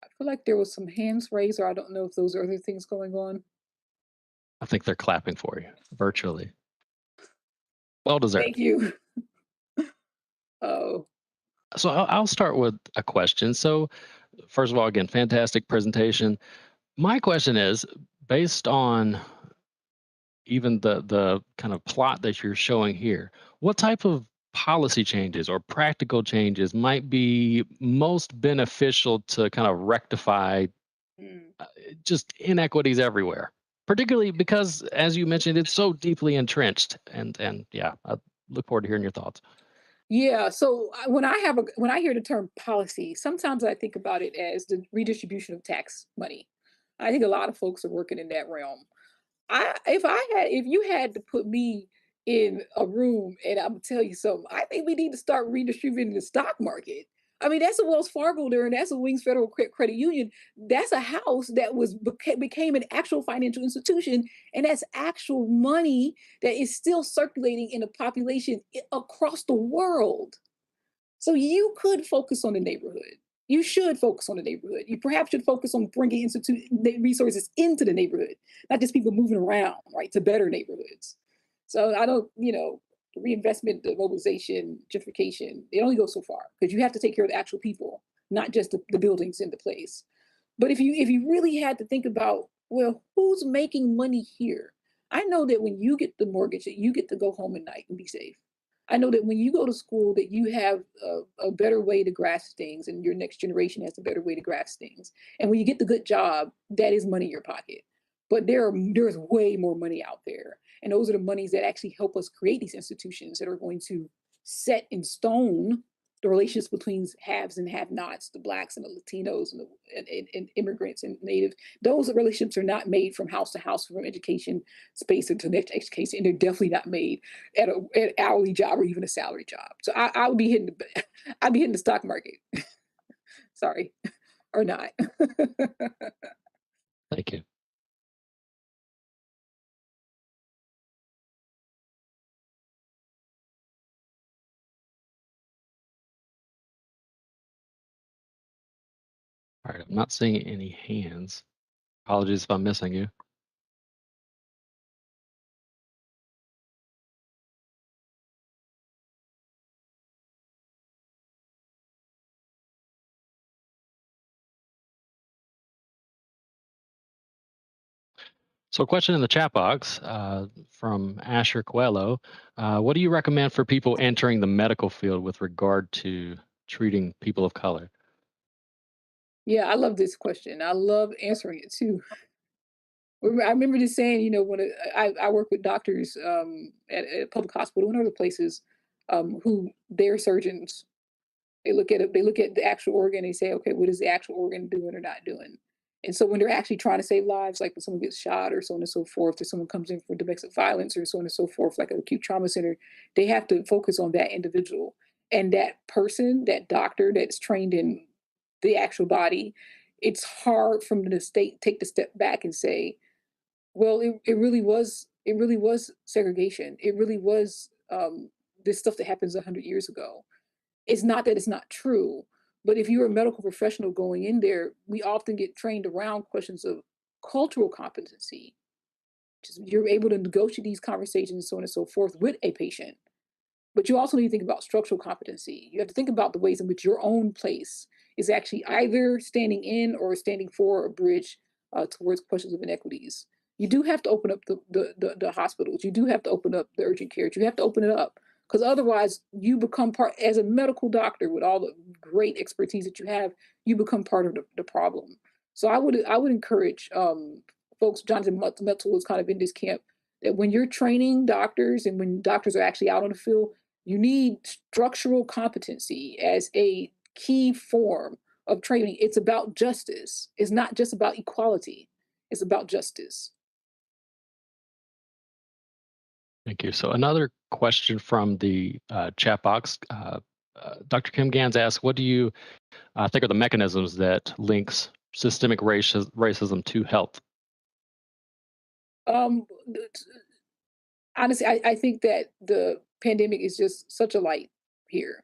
Speaker 3: I feel like there was some hands raised, or I don't know if those are other things going on.
Speaker 2: I think they're clapping for you virtually. Well deserved.
Speaker 3: Thank you. Oh.
Speaker 2: So I'll start with a question. So first of all, again, fantastic presentation. My question is, based on even the kind of plot that you're showing here, what type of policy changes or practical changes might be most beneficial to kind of rectify
Speaker 3: Mm.
Speaker 2: just inequities everywhere, particularly because, as you mentioned, it's so deeply entrenched. And yeah, I look forward to hearing your thoughts.
Speaker 3: Yeah. So when I hear the term policy, sometimes I think about it as the redistribution of tax money. I think a lot of folks are working in that realm. If you had to put me in a room and I'm gonna tell you something, I think we need to start redistributing the stock market. I mean, that's a Wells Fargo there, and that's a Wings Federal Credit Union. That's a house that became an actual financial institution, and that's actual money that is still circulating in the population across the world. So you could focus on the neighborhood. You should focus on the neighborhood. You perhaps should focus on bringing resources into the neighborhood, not just people moving around, right, to better neighborhoods. So I don't, the reinvestment, the mobilization, gentrification, it only goes so far because you have to take care of the actual people, not just the buildings in the place. But if you really had to think about, well, who's making money here? I know that when you get the mortgage, that you get to go home at night and be safe. I know that when you go to school, that you have a better way to grasp things, and your next generation has a better way to grasp things. And when you get the good job, that is money in your pocket. But there's way more money out there, and those are the monies that actually help us create these institutions that are going to set in stone the relationships between haves and have-nots, the blacks and the Latinos and immigrants and native. Those relationships are not made from house to house, from education space to next education, and they're definitely not made at an hourly job or even a salary job. So I would be hitting I'd be hitting the stock market. Sorry, or not.
Speaker 2: Thank you. All right, I'm not seeing any hands. Apologies if I'm missing you. So, a question in the chat box from Asher Coelho. What do you recommend for people entering the medical field with regard to treating people of color?
Speaker 3: Yeah, I love this question. I love answering it too. I remember just saying, when I work with doctors at a public hospital and other places who they're surgeons. They look at it, they look at the actual organ and say, okay, what is the actual organ doing or not doing? And so when they're actually trying to save lives, like when someone gets shot or so on and so forth, or someone comes in for domestic violence or so on and so forth, like an acute trauma center, they have to focus on that individual. And that person, that doctor that's trained in the actual body, it's hard for them to take the step back and say, well, it really was segregation. It really was this stuff that happens 100 years ago. It's not that it's not true, but if you're a medical professional going in there, we often get trained around questions of cultural competency. Just you're able to negotiate these conversations, so on and so forth, with a patient. But you also need to think about structural competency. You have to think about the ways in which your own place is actually either standing in or standing for a bridge towards questions of inequities. You do have to open up the hospitals. You do have to open up the urgent care. You have to open it up because otherwise you become part, as a medical doctor with all the great expertise that you have, you become part of the problem. So I would encourage folks. Jonathan Metzel was kind of in this camp that when you're training doctors and when doctors are actually out on the field, you need structural competency as a key form of training. It's about justice. It's not just about equality. It's about justice.
Speaker 2: Thank you. So, another question from the chat box. Dr. Kim Gans asks, what do you think are the mechanisms that links systemic racism to health?
Speaker 3: Um, Honestly, I think that the pandemic is just such a light here.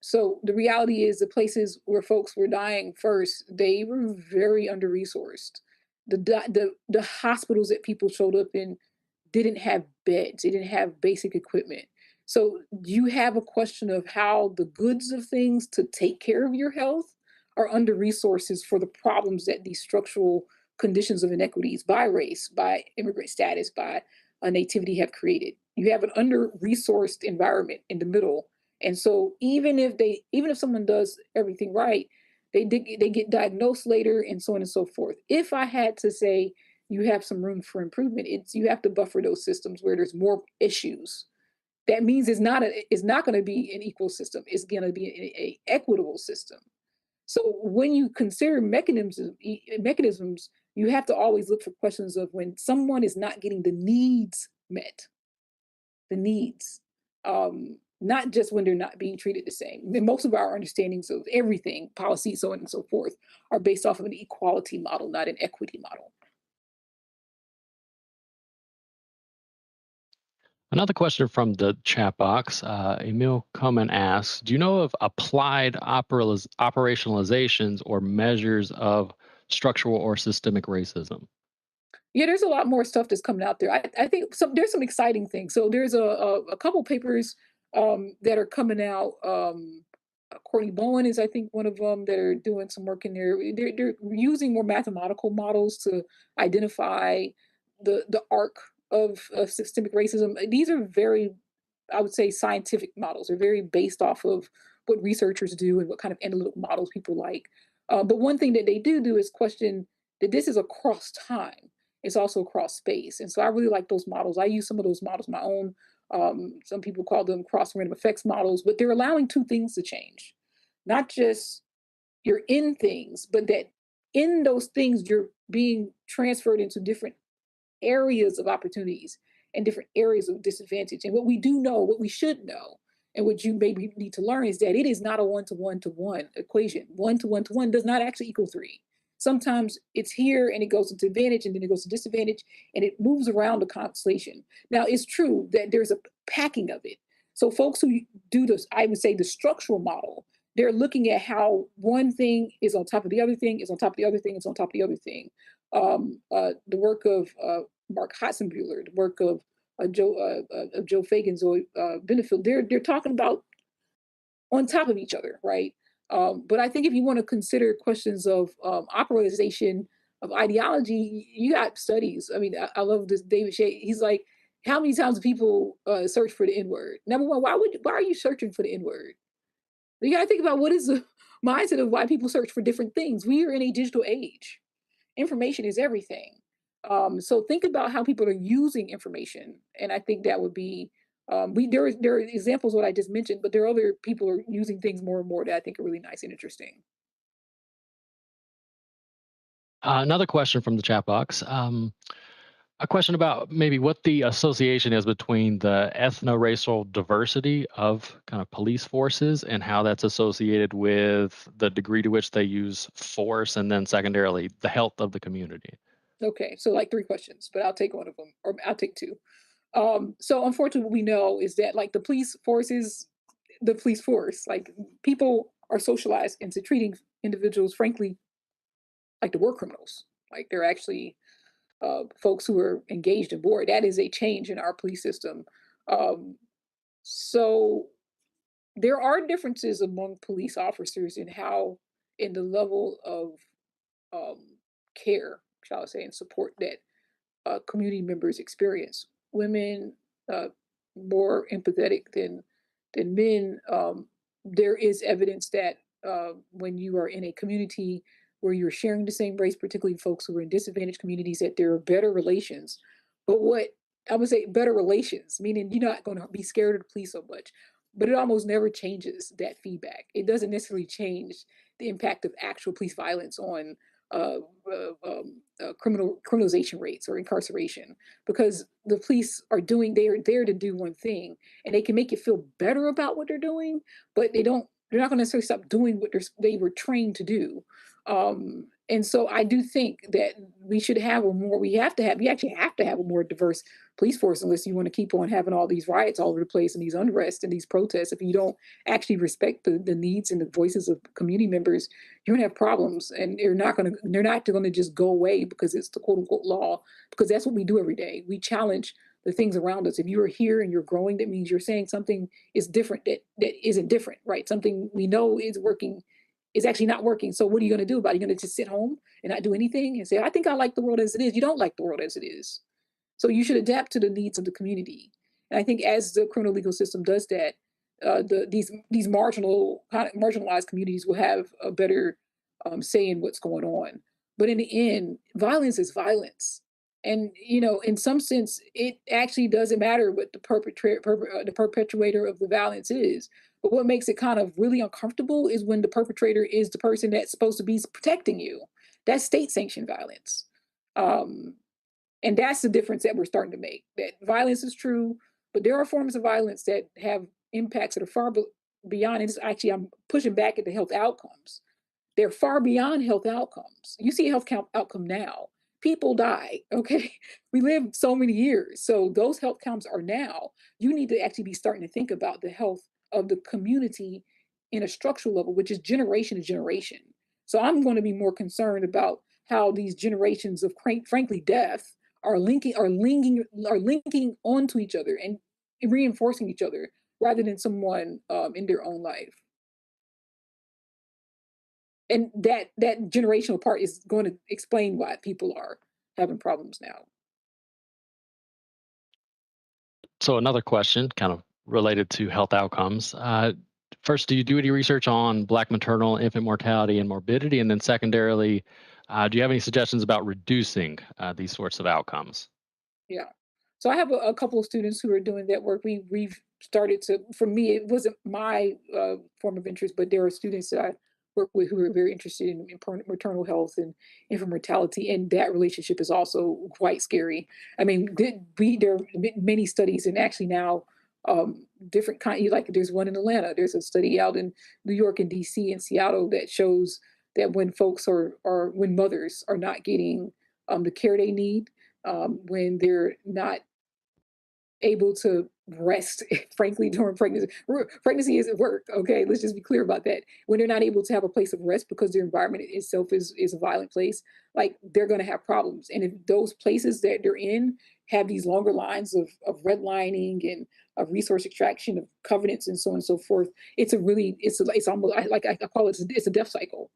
Speaker 3: So the reality is the places where folks were dying first, they were very under resourced. The hospitals that people showed up in didn't have beds, they didn't have basic equipment. So you have a question of how the goods of things to take care of your health are under resources for the problems that these structural conditions of inequities by race, by immigrant status, by nativity have created. you have an under-resourced environment in the middle. And so even if someone does everything right, they get diagnosed later and so on and so forth. If I had to say you have some room for improvement, you have to buffer those systems where there's more issues. That means it's not going to be an equal system. It's going to be an equitable system. So when you consider mechanisms, you have to always look for questions of when someone is not getting the needs met, the needs, not just when they're not being treated the same. And most of our understandings of everything, policy, so on and so forth, are based off of an equality model, not an equity model.
Speaker 2: Another question from the chat box. Emil Komen asks, do you know of applied operationalizations or measures of structural or systemic racism?
Speaker 3: Yeah, there's a lot more stuff that's coming out there. I think there's some exciting things. So there's a couple papers that are coming out. Courtney Bowen is, I think, one of them that are doing some work in there. They're using more mathematical models to identify the arc of systemic racism. These are very, I would say, scientific models. They're very based off of what researchers do and what kind of analytical models people like. But one thing that they do is question that this is across time. It's also across space. And so I really like those models. I use some of those models my own. Some people call them cross-random effects models, but they're allowing two things to change. Not just you're in things, but that in those things, you're being transferred into different areas of opportunities and different areas of disadvantage. And what we do know, what we should know, and what you maybe need to learn is that it is not a one-to-one-to-one equation. One-to-one-to-one does not actually equal 3. Sometimes it's here and it goes into advantage and then it goes to disadvantage and it moves around the constellation. Now, it's true that there's a packing of it. So folks who do this, I would say the structural model, they're looking at how one thing is on top of the other thing, is on top of the other thing, is on top of the other thing. The work of Mark Hotzenbuehler, the work of Joe Fagan, Zoe Benefield, they're talking about on top of each other, right? But I think if you want to consider questions of operationalization of ideology, you got studies. I mean, I love this David Shea. He's like, how many times do people search for the N-word? Number one, why are you searching for the N-word? You got to think about what is the mindset of why people search for different things. We are in a digital age. Information is everything. So think about how people are using information, and I think that would be there are examples of what I just mentioned, but there are other people are using things more and more that I think are really nice and interesting.
Speaker 2: Another question from the chat box. A question about maybe what the association is between the ethno-racial diversity of kind of police forces and how that's associated with the degree to which they use force, and then secondarily, the health of the community.
Speaker 3: Okay, so like 3 questions, but I'll take one of them, or I'll take 2. So unfortunately, what we know is that like the police force, like people are socialized into treating individuals, frankly, like the war criminals. Like they're actually folks who are engaged in war. That is a change in our police system. So there are differences among police officers in the level of care, shall I say, and support that community members experience. Women more empathetic than men. There is evidence that when you are in a community where you're sharing the same race, particularly folks who are in disadvantaged communities, that there are better relations. But what I would say, better relations, meaning you're not going to be scared of the police so much, but it almost never changes that feedback. It doesn't necessarily change the impact of actual police violence on criminalization rates or incarceration, because the police they are there to do one thing, and they can make you feel better about what they're doing, but they're not going to necessarily stop doing what they were trained to do. And so I do think that we actually have to have a more diverse police force, unless you want to keep on having all these riots all over the place and these unrest and these protests. If you don't actually respect the needs and the voices of community members, you're gonna have problems, and they're not gonna just go away because it's the quote unquote law, because that's what we do every day. We challenge the things around us. If you are here and you're growing, that means you're saying something is different that isn't different, right? Something we know is working is actually not working. So what are you going to do about it? You're going to just sit home and not do anything and say, I think I like the world as it is. You don't like the world as it is. So you should adapt to the needs of the community. And I think as the criminal legal system does that, these marginalized communities will have a better say in what's going on. But in the end, violence is violence. And, in some sense, it actually doesn't matter what the perpetrator of the violence is. But what makes it kind of really uncomfortable is when the perpetrator is the person that's supposed to be protecting you. That's state-sanctioned violence. And that's the difference that we're starting to make. That violence is true, but there are forms of violence that have impacts that are far beyond. And actually, I'm pushing back at the health outcomes. They're far beyond health outcomes. You see a health outcome now. People die, okay? We live so many years. So those health outcomes are now. You need to actually be starting to think about the health of the community in a structural level, which is generation to generation. So I'm going to be more concerned about how these generations of, frankly, death are linking onto each other and reinforcing each other rather than someone in their own life. And that generational part is going to explain why people are having problems now.
Speaker 2: So another question, kind of related to health outcomes. First, do you do any research on Black maternal infant mortality and morbidity? And then secondarily, do you have any suggestions about reducing these sorts of outcomes?
Speaker 3: Yeah. So I have a couple of students who are doing that work. We've started to, for me, it wasn't my form of interest, but there are students that I work with who are very interested in maternal health and infant mortality, and that relationship is also quite scary. I mean, there are many studies, and actually now different kind. Like there's one in Atlanta. There's a study out in New York and D.C. and Seattle that shows that when folks when mothers are not getting the care they need, when they're not able to rest, frankly, during pregnancy. Pregnancy isn't work, okay? Let's just be clear about that. When they're not able to have a place of rest because their environment itself is a violent place, like they're going to have problems. And if those places that they're in have these longer lines of redlining and of resource extraction, of covenants and so on and so forth, it's almost like I call it, it's a death cycle.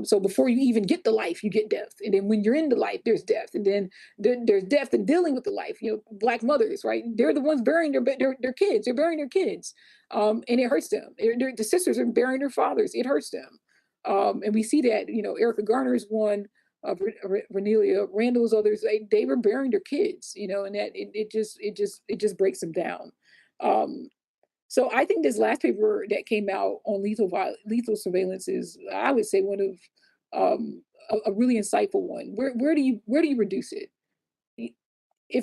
Speaker 3: So before you even get the life, you get death. And then when you're in the life, there's death. And then there's death and dealing with the life. Black mothers, right? They're the ones burying their kids. They're burying their kids. And it hurts them. The sisters are burying their fathers. It hurts them. And we see that, Erica Garner is one, Renelia Randall's others, they were burying their kids, and that it just breaks them down. So I think this last paper that came out on lethal surveillance is, I would say, one of a really insightful one. Where do you reduce it? You're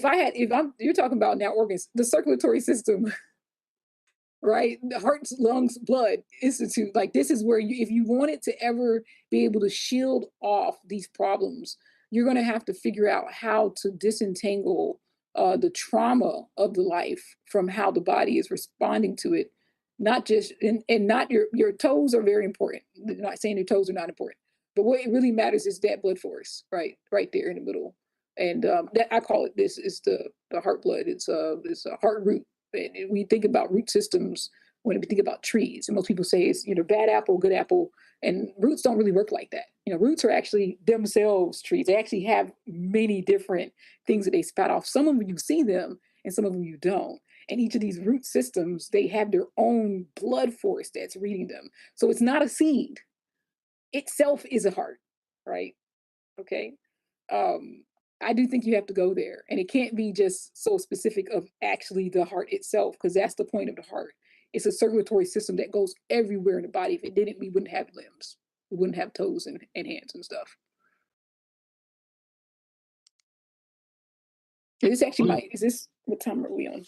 Speaker 3: talking about now organs, the circulatory system, right? The heart, lungs, blood institute. Like this is where if you wanted to ever be able to shield off these problems, you're going to have to figure out how to disentangle the trauma of the life from how the body is responding to it. Not just and not your toes are very important. I'm not saying your toes are not important, but what it really matters is that blood force, right there in the middle. And that I call it, this is the heart blood. It's a heart root. And we think about root systems when we think about trees. And most people say it's bad apple, good apple, and roots don't really work like that. Roots are actually themselves trees. They actually have many different things that they spout off. Some of them you see them, and some of them you don't. And each of these root systems, they have their own blood force that's reading them. So it's not a seed. Itself is a heart, right? Okay. I do think you have to go there, and it can't be just so specific of actually the heart itself, because that's the point of the heart. It's a circulatory system that goes everywhere in the body. If it didn't, we wouldn't have limbs. We wouldn't have toes and hands and stuff. This actually what time are we on?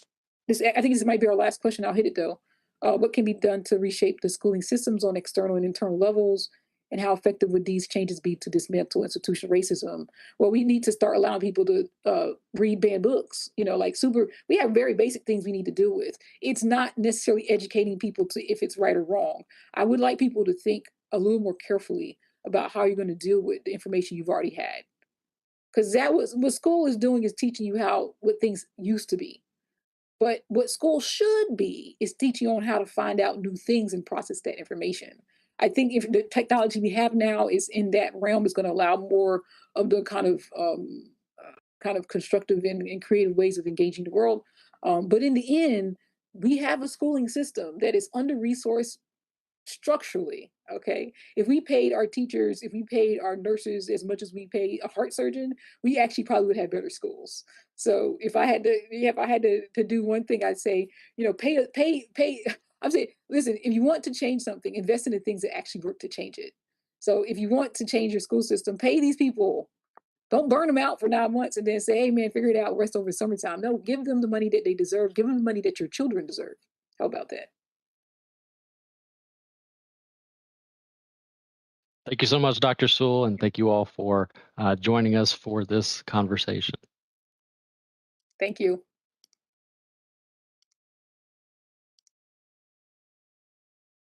Speaker 3: I think this might be our last question. I'll hit it though. What can be done to reshape the schooling systems on external and internal levels? And how effective would these changes be to dismantle institutional racism? Well, we need to start allowing people to read banned books. We have very basic things we need to deal with. It's not necessarily educating people to if it's right or wrong. I would like people to think a little more carefully about how you're going to deal with the information you've already had. Because what school is doing is teaching you what things used to be. But what school should be is teaching you on how to find out new things and process that information. I think if the technology we have now is in that realm, is going to allow more of the kind of constructive and creative ways of engaging the world. But in the end, we have a schooling system that is under-resourced structurally. Okay, if we paid our teachers, if we paid our nurses as much as we pay a heart surgeon, we actually probably would have better schools. So if I had to do one thing, I'd say, pay. I'm saying, listen, if you want to change something, invest in the things that actually work to change it. So if you want to change your school system, pay these people. Don't burn them out for 9 months and then say, hey man, figure it out, rest over summertime. No, give them the money that they deserve. Give them the money that your children deserve. How about that?
Speaker 2: Thank you so much, Dr. Sewell, and thank you all for joining us for this conversation.
Speaker 3: Thank you.